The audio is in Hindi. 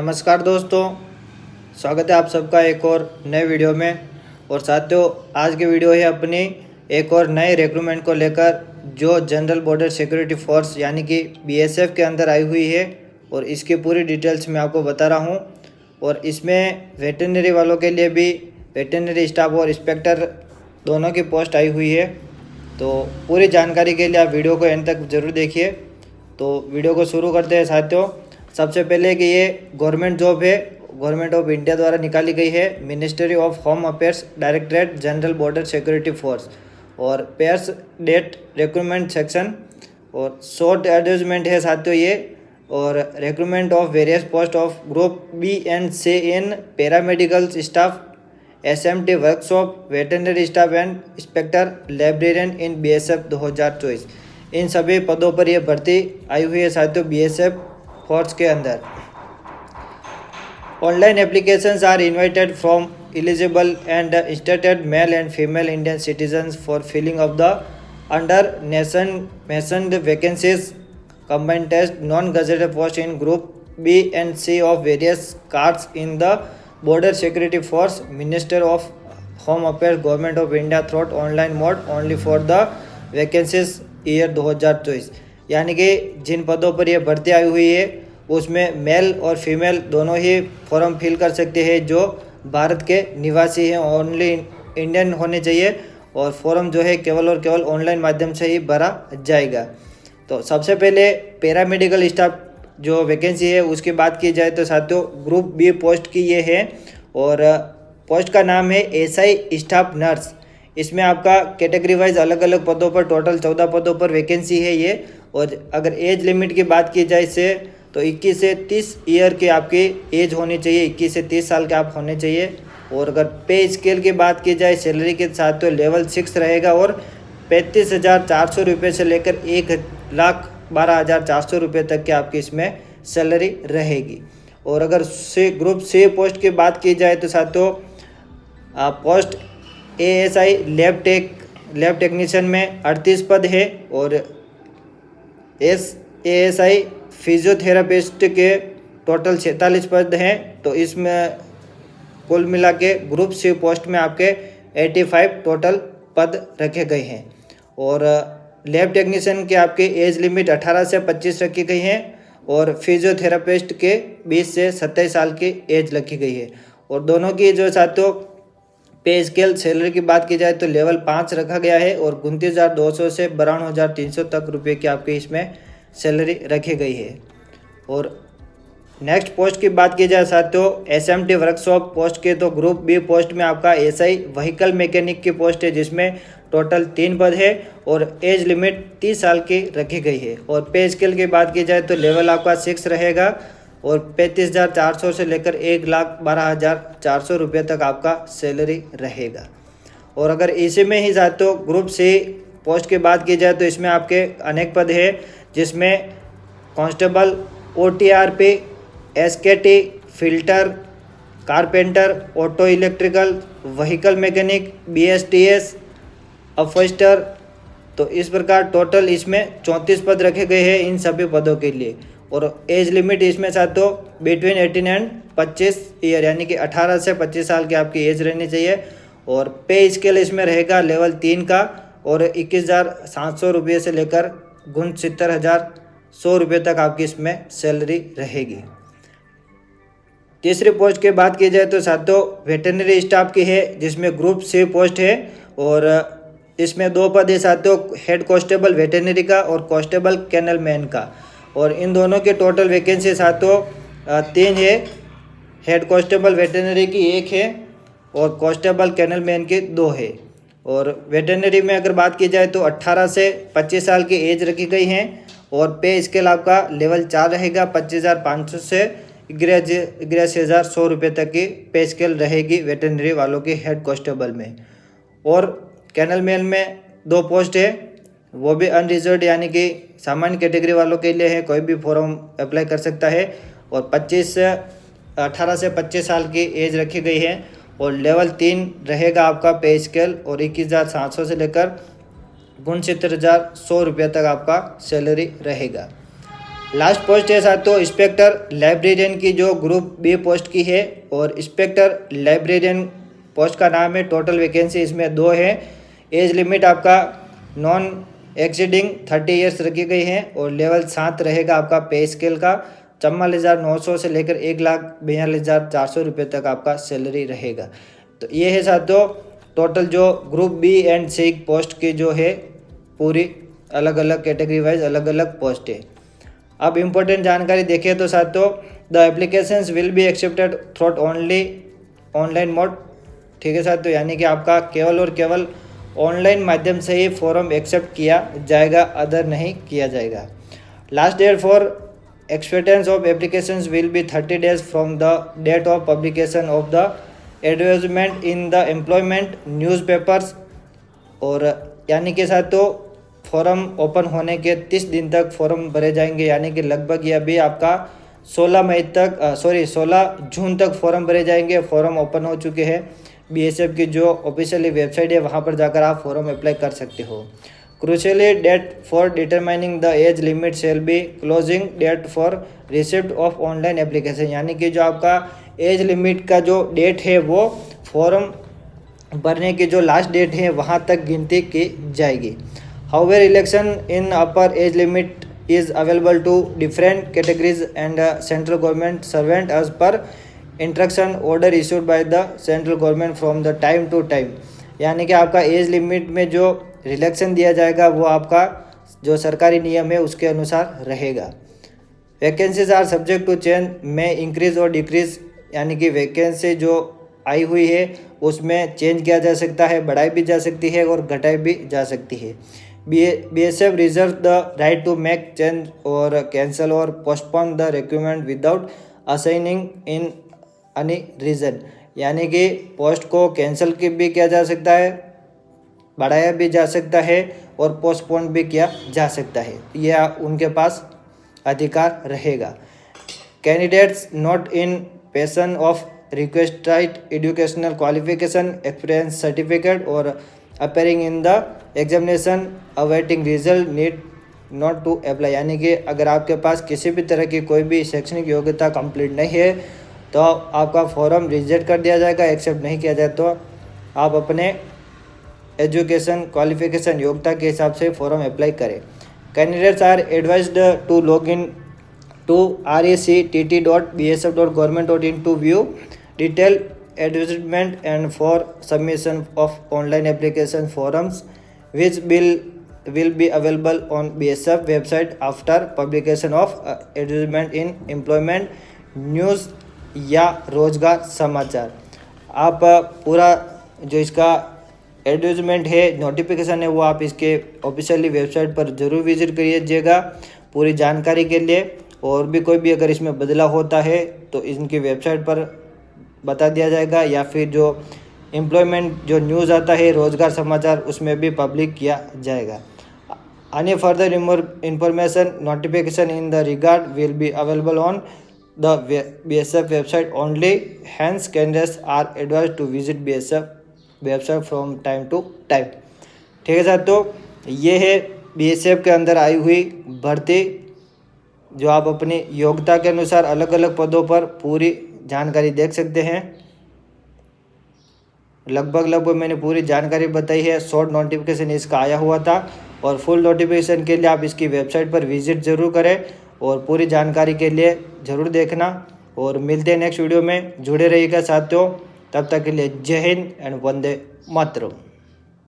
नमस्कार दोस्तों, स्वागत है आप सबका एक और नए वीडियो में। और साथियों, आज की वीडियो है अपनी एक और नए रिक्रूटमेंट को लेकर, जो जनरल बॉर्डर सिक्योरिटी फोर्स यानी कि बीएसएफ के अंदर आई हुई है। और इसकी पूरी डिटेल्स मैं आपको बता रहा हूं। और इसमें वेटरनरी वालों के लिए भी वेटरनरी स्टाफ और इंस्पेक्टर दोनों की पोस्ट आई हुई है। तो पूरी जानकारी के लिए आप वीडियो को एंड तक ज़रूर देखिए। तो वीडियो को शुरू करते हैं साथियों। सबसे पहले कि ये गवर्नमेंट जॉब है, गवर्नमेंट ऑफ इंडिया द्वारा निकाली गई है, ministry of home affairs, directorate general border security force. और पेयर्स डेट रिक्रूटमेंट सेक्शन और शॉर्ट एडवर्टाइजमेंट है साथियों ये। और recruitment of various post of group B and C in paramedical staff, SMT workshop, veterinary staff and inspector librarian in BSF 2024। इन सभी पदों पर यह भर्ती आई हुई है साथियों बीएसएफ फोर्स के अंदर। Online applications are invited from eligible and interested male and female Indian citizens for filling of the under mentioned vacancies combined test non gazetted post in group B and C of various cadres in the border security force, minister of home affairs, government of India through online mode only for the vacancies year 2024। यानी कि जिन पदों पर यह भर्ती आई हुई है उसमें मेल और फीमेल दोनों ही फॉर्म फिल कर सकते हैं जो भारत के निवासी हैं, ओनली इंडियन होने चाहिए। और फॉर्म जो है केवल और केवल ऑनलाइन माध्यम से ही भरा जाएगा। तो सबसे पहले पैरामेडिकल स्टाफ जो वैकेंसी है उसकी बात की जाए तो साथियों ग्रुप बी पोस्ट की ये है। और पोस्ट का नाम है एसआई स्टाफ नर्स। इसमें आपका कैटेगरी वाइज अलग अलग पदों पर टोटल 14 पदों पर वैकेंसी है ये। और अगर एज लिमिट की बात की जाए इससे तो 21 से 30 ईयर की आपकी एज होनी चाहिए, 21 से 30 साल के आप होने चाहिए। और अगर पे स्केल की बात की जाए सैलरी के साथ तो लेवल 6 रहेगा और 35,400 रुपये से लेकर 1,12,400 रुपये तक की आपकी इसमें सैलरी रहेगी। और अगर ग्रुप सी पोस्ट की बात की जाए तो साथियों पोस्ट एएसआई लैब टेक्नीशियन में 38 पद है। और एएसआई फिजियोथेरापिस्ट के टोटल 46 पद हैं। तो इसमें कुल मिला के ग्रुप सी पोस्ट में आपके 85 टोटल पद रखे गए हैं। और लैब टेक्नीशियन के आपके एज लिमिट 18 से 25 रखी गई है। और फिजियोथेरापिस्ट के 20 से 27 साल की एज रखी गई है। और दोनों की जो साथियों पे स्केल सैलरी की बात की जाए तो लेवल 5 रखा गया है। और 29,200 से 92,300 तक रुपये की आपकी इसमें सैलरी रखी गई है। और नेक्स्ट पोस्ट की बात की जाए साथियों एसएमटी वर्कशॉप पोस्ट के तो ग्रुप बी पोस्ट में आपका एसआई व्हीकल मैकेनिक की पोस्ट है जिसमें टोटल 3 पद है। और एज लिमिट 30 साल की रखी गई है। और पे स्केल की बात की जाए तो लेवल आपका 6 रहेगा और 35,400 से लेकर 1,12,400 रुपये तक आपका सैलरी रहेगा। और अगर इसी में ही साथियों ग्रुप सी पोस्ट की बात की जाए तो इसमें आपके अनेक पद है जिसमें constable, OTRP, SKT, filter, carpenter, auto electrical, vehicle mechanic, BSTS, upholster. तो इस प्रकार टोटल इसमें 34 पद रखे गए हैं इन सभी पदों के लिए। और एज लिमिट इसमें साथियों बिटवीन 18 एंड 25 ईयर यानी कि 18 से 25 साल की आपकी एज रहनी चाहिए। और पे स्केल इसमें रहेगा लेवल 3 का और 21,700 रुपये से लेकर 69,100 रुपये तक आपकी इसमें सैलरी रहेगी। तीसरी पोस्ट की बात की जाए तो साथियों वेटरनरी स्टाफ की है जिसमें ग्रुप सी पोस्ट है। और इसमें 2 पद है साथियों हेड कांस्टेबल वेटरनरी का और कांस्टेबल कैनल मैन का। और इन दोनों के टोटल वैकेंसी साथियों 3 है। हेड कांस्टेबल वेटरनरी की 1 है और कांस्टेबल कैनल मैन की 2 है। और वेटरनरी में अगर बात की जाए तो 18 से 25 साल की एज रखी गई है। और पे स्केल आपका लेवल 4 रहेगा, 25,500 से 81,100 रुपये तक की पे स्केल रहेगी वेटरनरी वालों की हेड कांस्टेबल में। और कैनल मैन में 2 पोस्ट है, वो भी अनरिजर्व्ड यानी कि सामान्य कैटेगरी वालों के लिए है, कोई भी फॉर्म अप्लाई कर सकता है। और 18 से 25 साल की एज रखी गई है। और लेवल 3 रहेगा आपका पे स्केल और 21,700 से लेकर 69,100 रुपये तक आपका सैलरी रहेगा। लास्ट पोस्ट है साथियों इंस्पेक्टर लाइब्रेरियन की, जो ग्रुप बी पोस्ट की है। और इंस्पेक्टर लाइब्रेरियन पोस्ट का नाम है। टोटल वैकेंसी इसमें 2 है। एज लिमिट आपका नॉन एक्सीडिंग 30 ईयर्स रखी गई है। और लेवल 7 रहेगा आपका पे स्केल का। 44,900 से लेकर 1,42,400 रुपये तक आपका सैलरी रहेगा। तो ये है साथियों टोटल जो group B and C post की जो है पूरी अलग अलग कैटेगरी वाइज अलग अलग पोस्ट है। अब इम्पोर्टेंट जानकारी देखें तो साथियों the applications will be accepted through only online mode. ठीक है साथियों, यानी कि आपका केवल और केवल ऑनलाइन माध्यम से ही फॉर्म एक्सेप्ट किया जाएगा, अदर नहीं किया जाएगा। Last date for acceptance of applications will be 30 days from the date of publication of the advertisement in the employment newspapers. और यानी कि साथियों फॉर्म ओपन होने के 30 दिन तक फॉर्म भरे जाएंगे, यानी कि लगभग ये अभी आपका 16 जून तक फॉर्म भरे जाएंगे। फॉर्म ओपन हो चुके हैं। बीएसएफ की जो ऑफिशियली वेबसाइट है वहाँ पर जाकर आप फॉर्म अप्लाई कर सकते हो। Crucially date for determining the age limit shall be closing date for receipt of online application, यानी कि जो आपका एज लिमिट का जो डेट है वो फॉर्म भरने की जो लास्ट डेट है वहाँ तक गिनती की जाएगी। However election in upper age limit is available to different categories and central government servant as per instruction order issued by the central government from the time to time। यानी कि आपका एज लिमिट में जो रिलेक्शन दिया जाएगा वो आपका जो सरकारी नियम है उसके अनुसार रहेगा। Vacancies are subject to change में इंक्रीज और डिक्रीज, यानी कि वैकेंसी जो आई हुई है उसमें चेंज किया जा सकता है, बढ़ाई भी जा सकती है और घटाई भी जा सकती है। BSF reserves the right to make change or cancel or postpone the requirement without assigning in any reason, यानी कि पोस्ट को कैंसिल भी किया जा सकता है, बढ़ाया भी जा सकता है और पोस्टपोन भी किया जा सकता है। यह उनके पास अधिकार रहेगा। Candidates not in position of requested educational qualification experience certificate और appearing in the examination awaiting result need not to apply, यानी कि अगर आपके पास किसी भी तरह की कोई भी शैक्षणिक योग्यता कंप्लीट नहीं है तो आपका फॉर्म रिजेक्ट कर दिया जाएगा। एक्सेप्ट नहीं किया जाए तो आप अपने एजुकेशन क्वालिफिकेशन योग्यता के हिसाब से फॉर्म अप्लाई करें। Candidates are advised to log in to rect.bsf.government.in to view detailed advertisement and for submission of online application forms which will be available on BSF website after publication of advertisement in employment news या रोजगार समाचार। आप पूरा जो इसका एडवर्टाइजमेंट है नोटिफिकेशन है वो आप इसके ऑफिशियली वेबसाइट पर ज़रूर विजिट करिएगा पूरी जानकारी के लिए। और भी कोई भी अगर इसमें बदलाव होता है तो इनकी वेबसाइट पर बता दिया जाएगा या फिर जो एम्प्लॉयमेंट जो न्यूज़ आता है रोज़गार समाचार उसमें भी पब्लिक किया जाएगा। Any further information notification in the regard will be available on the BSF website only, hence candidates are advised to visit BSF website from time to time. ठीक है साथियों, ये है BSF के अंदर आई हुई भर्ती जो आप अपनी योग्यता के अनुसार अलग अलग पदों पर पूरी जानकारी देख सकते हैं। लगभग मैंने पूरी जानकारी बताई है। शॉर्ट नोटिफिकेशन इसका आया हुआ था और फुल नोटिफिकेशन के लिए आप इसकी वेबसाइट पर विजिट ज़रूर करें और पूरी जानकारी के लिए ज़रूर देखना। और मिलते हैं नेक्स्ट वीडियो में, जुड़े रहिएगा साथियों। तब तक के लिए जय हिंद एंड वंदे मातरम।